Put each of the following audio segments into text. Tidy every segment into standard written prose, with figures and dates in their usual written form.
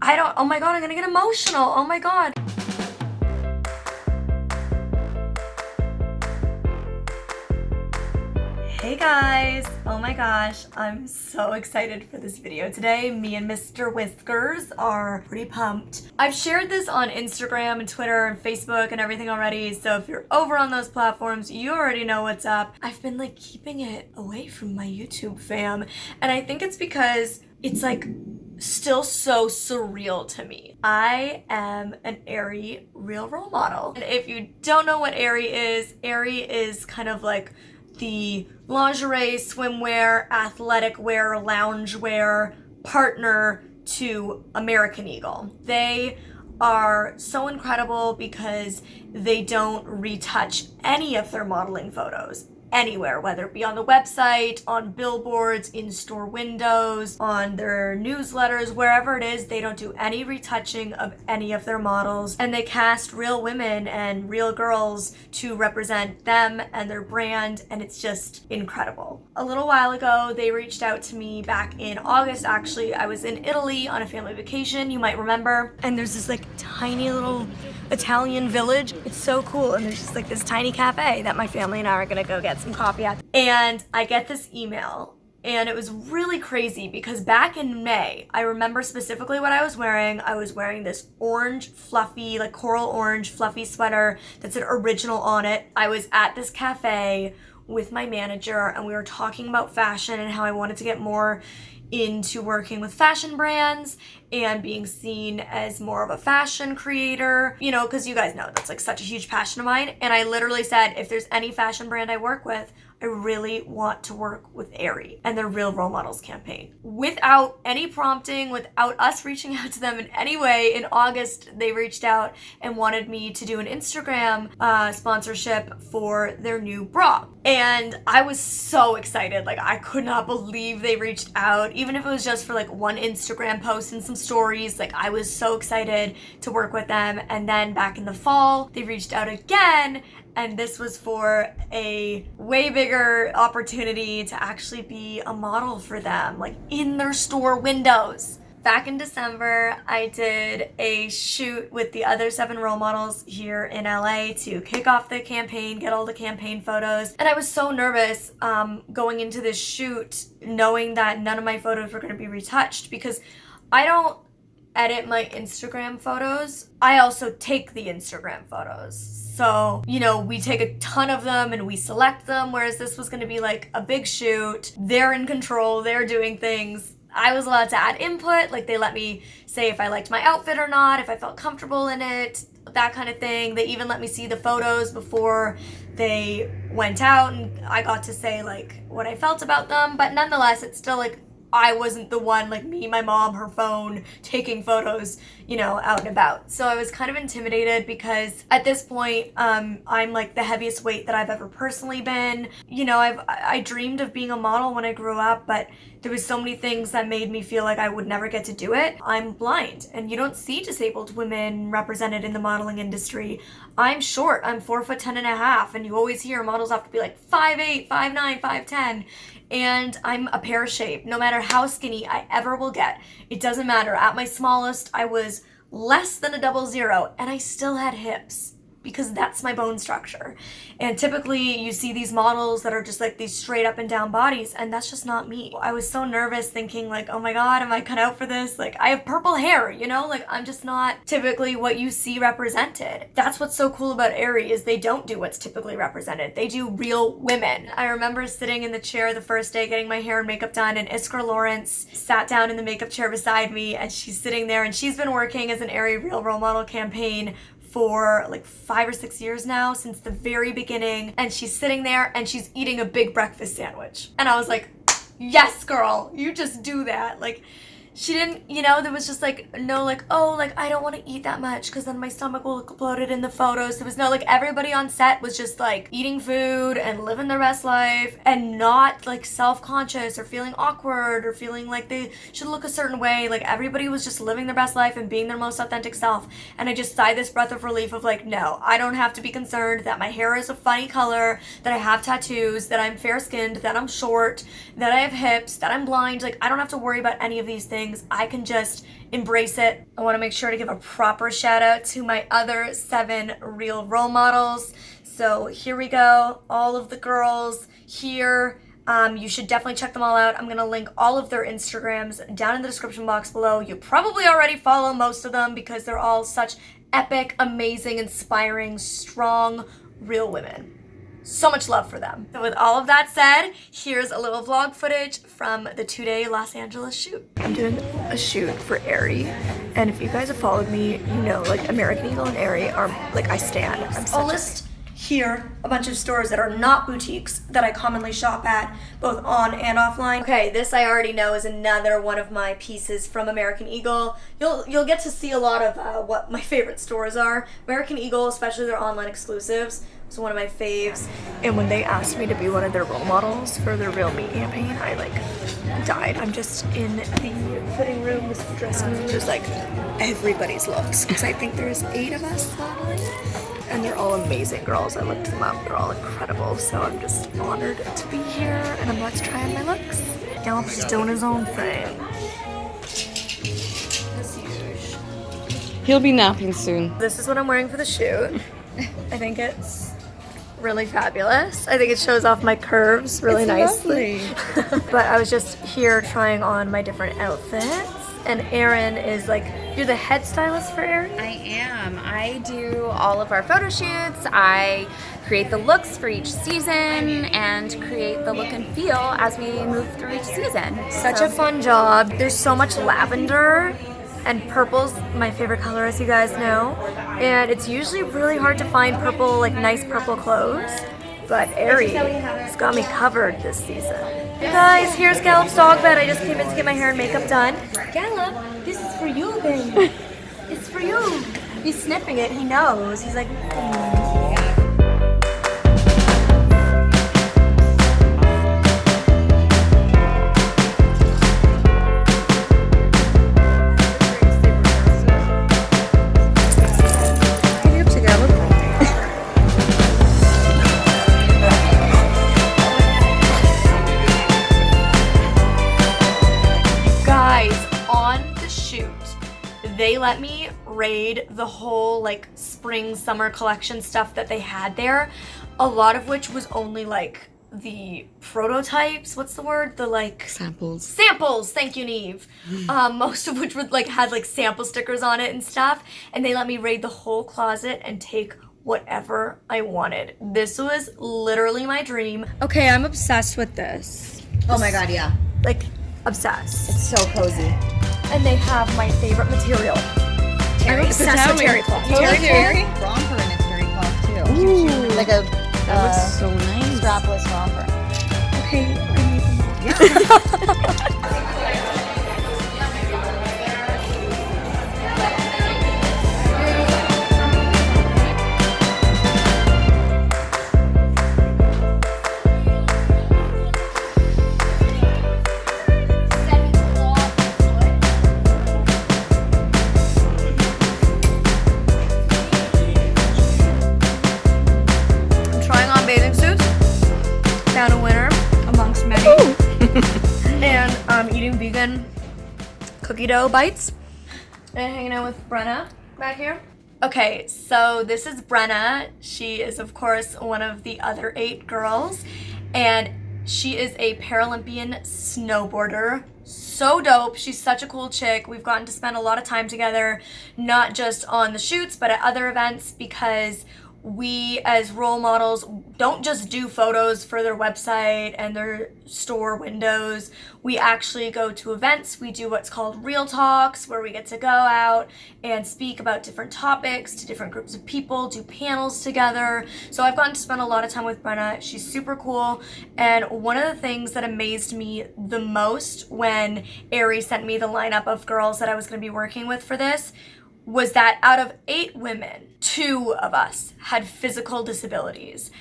oh my God, I'm gonna get emotional. Oh my God. Hey guys, oh my gosh, I'm so excited for this video today. Me and Mr. Whiskers are pretty pumped. I've shared this on Instagram and Twitter and Facebook and everything already, so if you're over on those platforms, you already know what's up. I've been like keeping it away from my YouTube fam, and I think it's because it's like still so surreal to me. I am an Aerie real role model. And if you don't know what Aerie is kind of like the lingerie, swimwear, athletic wear, loungewear partner to American Eagle. They are so incredible because they don't retouch any of their modeling photos anywhere, whether it be on the website, on billboards, in store windows, on their newsletters, wherever it is. They don't do any retouching of any of their models, and they cast real women and real girls to represent them and their brand, and it's just incredible. A little while ago, they reached out to me back in August. Actually, I was in Italy on a family vacation, you might remember, and there's this like tiny little Italian village. It's so cool, and there's just like this tiny cafe that my family and I are gonna go get some coffee at. And I get this email, and it was really crazy because back in May, I remember specifically what I was wearing. I was wearing this orange fluffy, like coral orange fluffy sweater that said original on it. I was at this cafe with my manager, and we were talking about fashion and how I wanted to get more into working with fashion brands and being seen as more of a fashion creator, you know, because you guys know that's like such a huge passion of mine. And I literally said, if there's any fashion brand I work with, I really want to work with Aerie and their Real Role Models campaign. Without any prompting, without us reaching out to them in any way, in August, they reached out and wanted me to do an Instagram sponsorship for their new bra. And I was so excited. Like, I could not believe they reached out, even if it was just for like one Instagram post and some stories. Like, I was so excited to work with them. And then back in the fall, they reached out again, and this was for a way bigger opportunity to actually be a model for them, like in their store windows. Back in December, I did a shoot with the other 7 role models here in LA to kick off the campaign, get all the campaign photos. And I was so nervous going into this shoot, knowing that none of my photos were going to be retouched, because I don't edit my Instagram photos. I also take the Instagram photos. So, you know, we take a ton of them and we select them, whereas this was going to be like a big shoot. They're in control, they're doing things. I was allowed to add input, like they let me say if I liked my outfit or not, if I felt comfortable in it, that kind of thing. They even let me see the photos before they went out, and I got to say like what I felt about them, but nonetheless, it's still like I wasn't the one, like me, my mom, her phone, taking photos, you know, out and about. So I was kind of intimidated because at this point, I'm like the heaviest weight that I've ever personally been. You know, I dreamed of being a model when I grew up, but there was so many things that made me feel like I would never get to do it. I'm blind, and you don't see disabled women represented in the modeling industry. I'm short, I'm 4'10.5", and you always hear models have to be like 5'8", 5'9", 5'10", and I'm a pear shape. No matter how skinny I ever will get, it doesn't matter. At my smallest, I was less than a 00, and I still had hips, because that's my bone structure. And typically you see these models that are just like these straight up and down bodies, and that's just not me. I was so nervous thinking like, oh my God, am I cut out for this? Like, I have purple hair, you know, like I'm just not typically what you see represented. That's what's so cool about Aerie, is they don't do what's typically represented. They do real women. I remember sitting in the chair the first day getting my hair and makeup done, and Iskra Lawrence sat down in the makeup chair beside me, and she's sitting there, and she's been working as an Aerie Real Role Model campaign for like 5 or 6 years now, since the very beginning, and she's sitting there and she's eating a big breakfast sandwich. And I was like, yes, girl, you just do that. Like, she didn't, you know, there was just like no like, oh, like I don't want to eat that much because then my stomach will look bloated in the photos. There was no like, everybody on set was just like eating food and living their best life and not like self-conscious or feeling awkward or feeling like they should look a certain way. Like, everybody was just living their best life and being their most authentic self. And I just sighed this breath of relief of like, no, I don't have to be concerned that my hair is a funny color, that I have tattoos, that I'm fair-skinned, that I'm short, that I have hips, that I'm blind. Like, I don't have to worry about any of these things. things, I can just embrace it. I want to make sure to give a proper shout out to my other 7 real role models. So here we go, all of the girls here. You should definitely check them all out. I'm gonna link all of their Instagrams down in the description box below. You probably already follow most of them because they're all such epic, amazing, inspiring, strong, real women. So much love for them. So with all of that said, here's a little vlog footage from the 2-day Los Angeles shoot. I'm doing a shoot for Aerie, and if you guys have followed me, you know, like American Eagle and Aerie are like I stand. I'll list here a bunch of stores that are not boutiques that I commonly shop at, both on and offline. Okay, this I already know is another one of my pieces from American Eagle. You'll get to see a lot of what my favorite stores are. American Eagle, especially their online exclusives, was one of my faves. And when they asked me to be one of their role models for their Real Me campaign, I like died. I'm just in the fitting room, this dressing room. There's like everybody's looks because I think there's 8 of us modeling. And they're all amazing girls. I looked them up. They're all incredible. So I'm just honored to be here, and I'm about to try on my looks. Gallup's just doing his own thing. As usual. He'll be napping soon. This is what I'm wearing for the shoot. I think it's really fabulous. I think it shows off my curves really nicely. But I was just here trying on my different outfits. And Erin is like, you're the head stylist for Aerie? I am. I do all of our photo shoots. I create the looks for each season and create the look and feel as we move through each season. Such a fun job. There's so much lavender, and purple's my favorite color, as you guys know. And it's usually really hard to find purple, like nice purple clothes. But Aerie has got me covered this season. You guys, here's Gallup's dog bed. I just came in to get my hair and makeup done. Gallup, this is for you, baby. It's for you. He's sniffing it. He knows. He's like, they let me raid the whole like spring summer collection stuff that they had there, a lot of which was only like the prototypes, what's the word, the like samples, thank you, Neve. Most of which would like had like sample stickers on it and stuff, and they let me raid the whole closet and take whatever I wanted. This was literally my dream. Okay, I'm obsessed with this. Oh my god, yeah. Like obsessed. It's so cozy. And they have my favorite material. I'm obsessed with terry cloth. Terry romper in its terry cloth too. Ooh, like a that looks so nice. strapless romper. Okay, I need them all. Yeah. And I'm eating vegan cookie dough bites and hanging out with Brenna back here. Okay, so this is Brenna. She is, of course, one of the other 8 girls, and she is a Paralympian snowboarder. So dope. She's such a cool chick. We've gotten to spend a lot of time together, not just on the shoots, but at other events, because we as role models don't just do photos for their website and their store windows. We actually go to events. We do what's called real talks, where we get to go out and speak about different topics to different groups of people, do panels together. So I've gotten to spend a lot of time with Brenna. She's super cool. And one of the things that amazed me the most when Aerie sent me the lineup of girls that I was going to be working with for this was that out of 8 women, 2 of us had physical disabilities.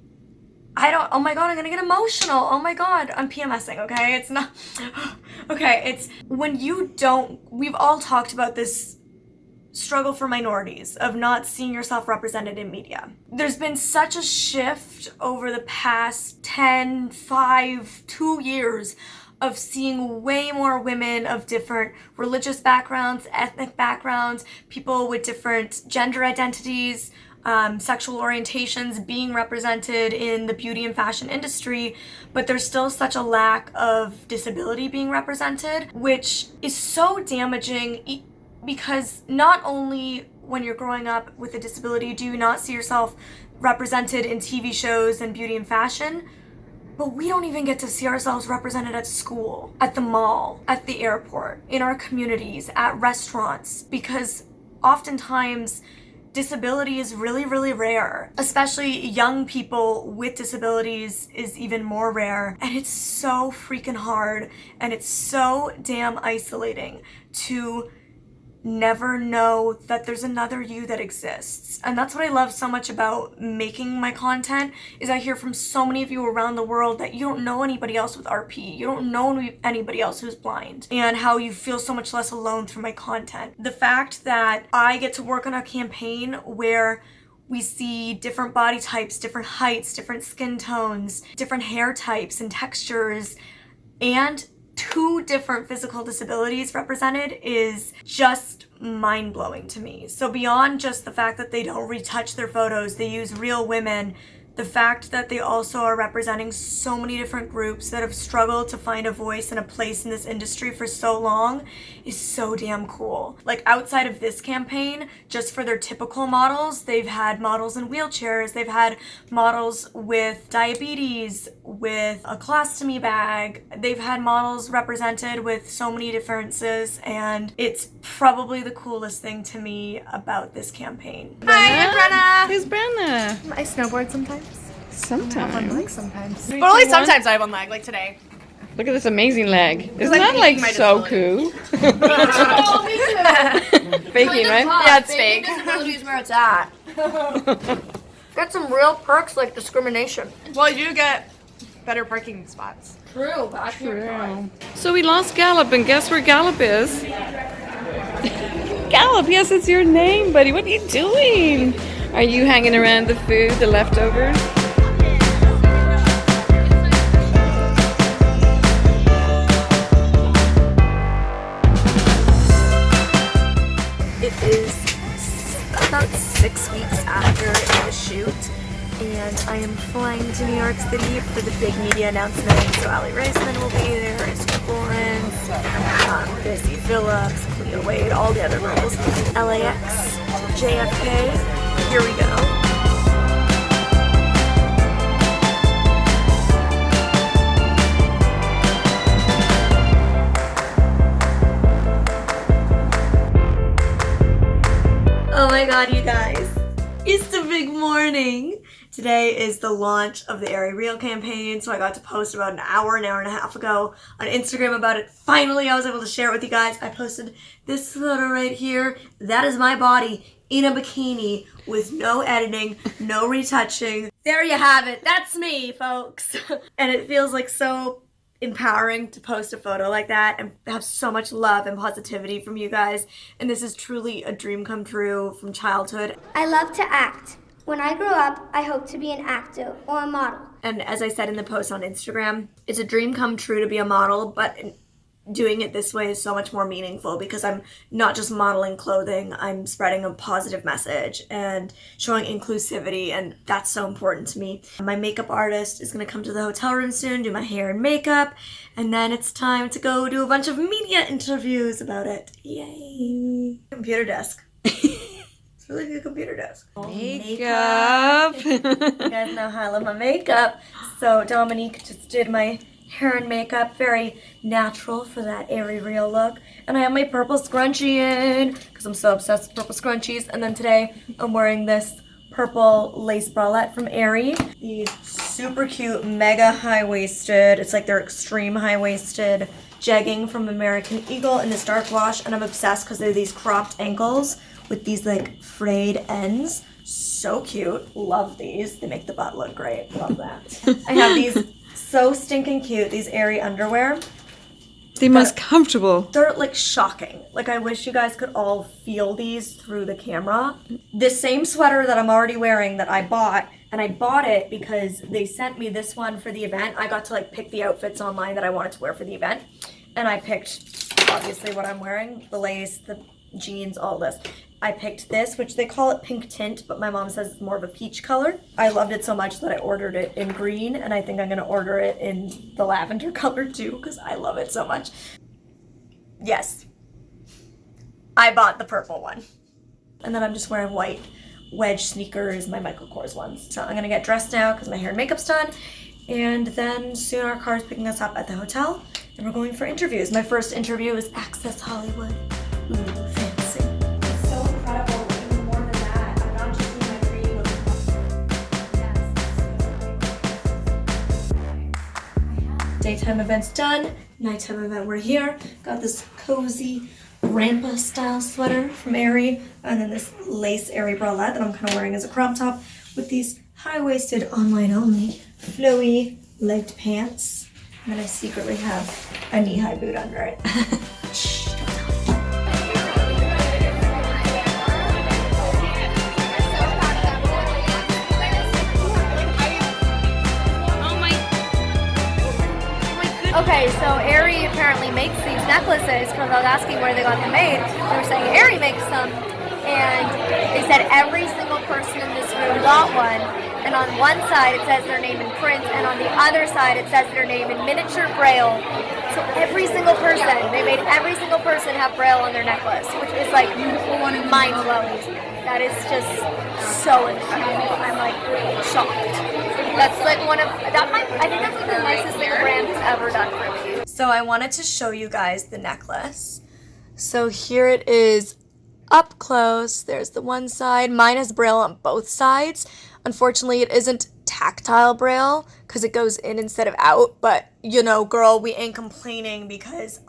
Oh my god, I'm gonna get emotional. Oh my god, I'm PMSing, okay? It's not, okay, it's when we've all talked about this struggle for minorities of not seeing yourself represented in media. There's been such a shift over the past 10, 5, 2 years of seeing way more women of different religious backgrounds, ethnic backgrounds, people with different gender identities, sexual orientations being represented in the beauty and fashion industry, but there's still such a lack of disability being represented, which is so damaging because not only when you're growing up with a disability do you not see yourself represented in TV shows and beauty and fashion, but we don't even get to see ourselves represented at school, at the mall, at the airport, in our communities, at restaurants, because oftentimes disability is really, really rare. Especially young people with disabilities is even more rare. And it's so freaking hard and it's so damn isolating to never know that there's another you that exists. And that's what I love so much about making my content, is I hear from so many of you around the world that you don't know anybody else with RP, you don't know anybody else who's blind, and how you feel so much less alone through my content. The fact that I get to work on a campaign where we see different body types, different heights, different skin tones, different hair types and textures, and 2 different physical disabilities represented is just mind-blowing to me. So beyond just the fact that they don't retouch their photos, they use real women, the fact that they also are representing so many different groups that have struggled to find a voice and a place in this industry for so long is so damn cool. Like, outside of this campaign, just for their typical models, they've had models in wheelchairs, they've had models with diabetes, with a colostomy bag, they've had models represented with so many differences, and it's probably the coolest thing to me about this campaign. Hi, I'm Brenna. Who's Brenna? I snowboard sometimes. Sometimes. Sometimes. Three, But only two, one. sometimes I have one leg, like today. Look at this amazing leg. Isn't I'm that like faking my so disability. cool? Faking, right? Yeah, it's fake. Disability is where it's at. Got some real perks like discrimination. Well, you do get better parking spots. True, but I True. So we lost Gallop, and guess where Gallop is? Gallop, yes, it's your name, buddy. What are you doing? Are you hanging around the food, the leftovers? It is about 6 weeks after the shoot, and I am flying to New York City for the big media announcement. So Ali Reisman will be there, Esther Lawrence, Busy Phillips, Cleo Wade, all the other girls. LAX, JFK, here we go. Oh my god, you guys. It's the big morning. Today is the launch of the Aerie Reel campaign, so I got to post about an hour and a half ago on Instagram about it. Finally, I was able to share it with you guys. I posted this photo right here. That is my body in a bikini with no editing, no retouching. There you have it. That's me, folks. And it feels like so empowering to post a photo like that and have so much love and positivity from you guys. And this is truly a dream come true from childhood. I love to act. When I grow up, I hope to be an actor or a model. And as I said in the post on Instagram, it's a dream come true to be a model, but doing it this way is so much more meaningful because I'm not just modeling clothing, I'm spreading a positive message and showing inclusivity, and that's so important to me. My makeup artist is going to come to the hotel room soon, do my hair and makeup, and then it's time to go do a bunch of media interviews about it. Yay! Computer desk. It's a really good computer desk. Makeup. You guys know how I love my makeup. So Dominique just did my hair and makeup, very natural for that Aerie Reel look. And I have my purple scrunchie in, because I'm so obsessed with purple scrunchies. And then today, I'm wearing this purple lace bralette from Aerie. These super cute, mega high-waisted, it's like they're extreme high-waisted jegging from American Eagle in this dark wash. And I'm obsessed because they're these cropped ankles with these like frayed ends. So cute. Love these. They make the butt look great. Love that. I have these so stinking cute, these Aerie underwear. The most comfortable. They're like shocking. Like, I wish you guys could all feel these through the camera. This same sweater that I'm already wearing that I bought And I bought it because they sent me this one for the event. I got to like pick the outfits online that I wanted to wear for the event. And I picked obviously what I'm wearing, the lace, the jeans, all this. I picked this, which they call it pink tint, but my mom says it's more of a peach color. I loved it so much that I ordered it in green, and I think I'm gonna order it in the lavender color too, because I love it so much. Yes, I bought the purple one. And then I'm just wearing white wedge sneakers, my Michael Kors ones. So I'm gonna get dressed now because my hair and makeup's done, and then soon our car's picking us up at the hotel, and we're going for interviews. My first interview is Access Hollywood. Ooh, fancy. It's so incredible, even more than that. I'm not just doing my creative. Daytime event's done, nighttime event we're here. Got this cozy Rampa style sweater from Aerie, and then this lace Aerie bralette that I'm kind of wearing as a crop top with these high-waisted online only flowy legged pants. And then I secretly have a knee-high boot under it. Shh, don't tell me. Okay, so Aerie apparently makes these necklaces because I was asking where they got them made. They were saying Aerie makes them, and they said every single person in this room got one. And on one side it says their name in print, and on the other side it says their name in miniature braille. So every single person, they made every single person have braille on their necklace, which is like mind-blowing. That is just so incredible. I'm like shocked. That's like I think that's like the nicest thing the brand has ever done for me. So I wanted to show you guys the necklace. So here it is up close. There's the one side. Mine has braille on both sides. Unfortunately, it isn't tactile braille because it goes in instead of out. But, you know, girl, we ain't complaining because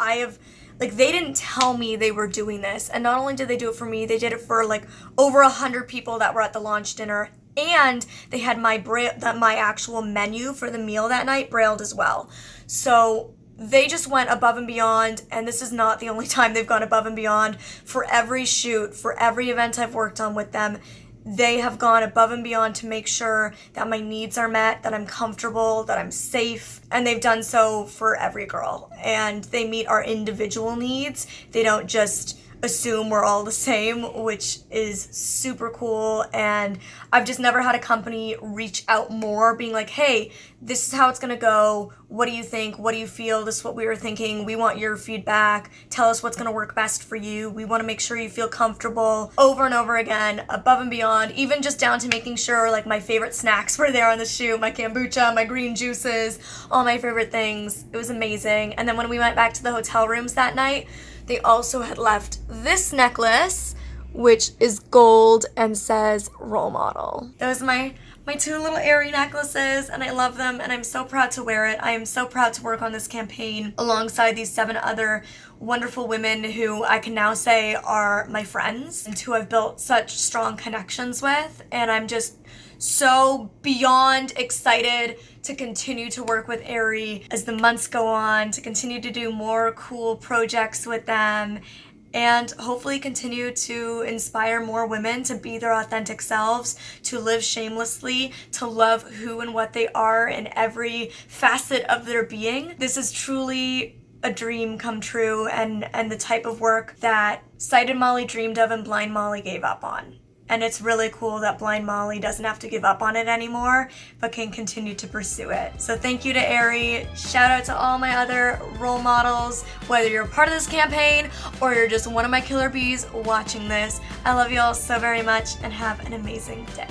they didn't tell me they were doing this. And not only did they do it for me, they did it for like over 100 people that were at the launch dinner. And they had my actual menu for the meal that night brailled as well. So they just went above and beyond, and this is not the only time they've gone above and beyond. For every shoot, for every event I've worked on with them, they have gone above and beyond to make sure that my needs are met, that I'm comfortable, that I'm safe, and they've done so for every girl. And they meet our individual needs. They don't just assume we're all the same, which is super cool. And I've just never had a company reach out more, being like, hey, this is how it's gonna go. What do you think? What do you feel? This is what we were thinking. We want your feedback. Tell us what's gonna work best for you. We wanna make sure you feel comfortable. Over and over again, above and beyond, even just down to making sure like my favorite snacks were there on the shoot, my kombucha, my green juices, all my favorite things. It was amazing. And then when we went back to the hotel rooms that night, they also had left this necklace, which is gold and says role model. Those are my two little Aerie necklaces, and I love them, and I'm so proud to wear it. I am so proud to work on this campaign alongside these 7 other wonderful women who I can now say are my friends and who I've built such strong connections with. And I'm just so beyond excited to continue to work with Aerie as the months go on, to continue to do more cool projects with them, and hopefully continue to inspire more women to be their authentic selves, to live shamelessly, to love who and what they are in every facet of their being. This is truly a dream come true, and the type of work that Sighted Molly dreamed of and Blind Molly gave up on. And it's really cool that Blind Molly doesn't have to give up on it anymore, but can continue to pursue it. So thank you to Aerie. Shout out to all my other role models, whether you're part of this campaign or you're just one of my killer bees watching this. I love you all so very much, and have an amazing day.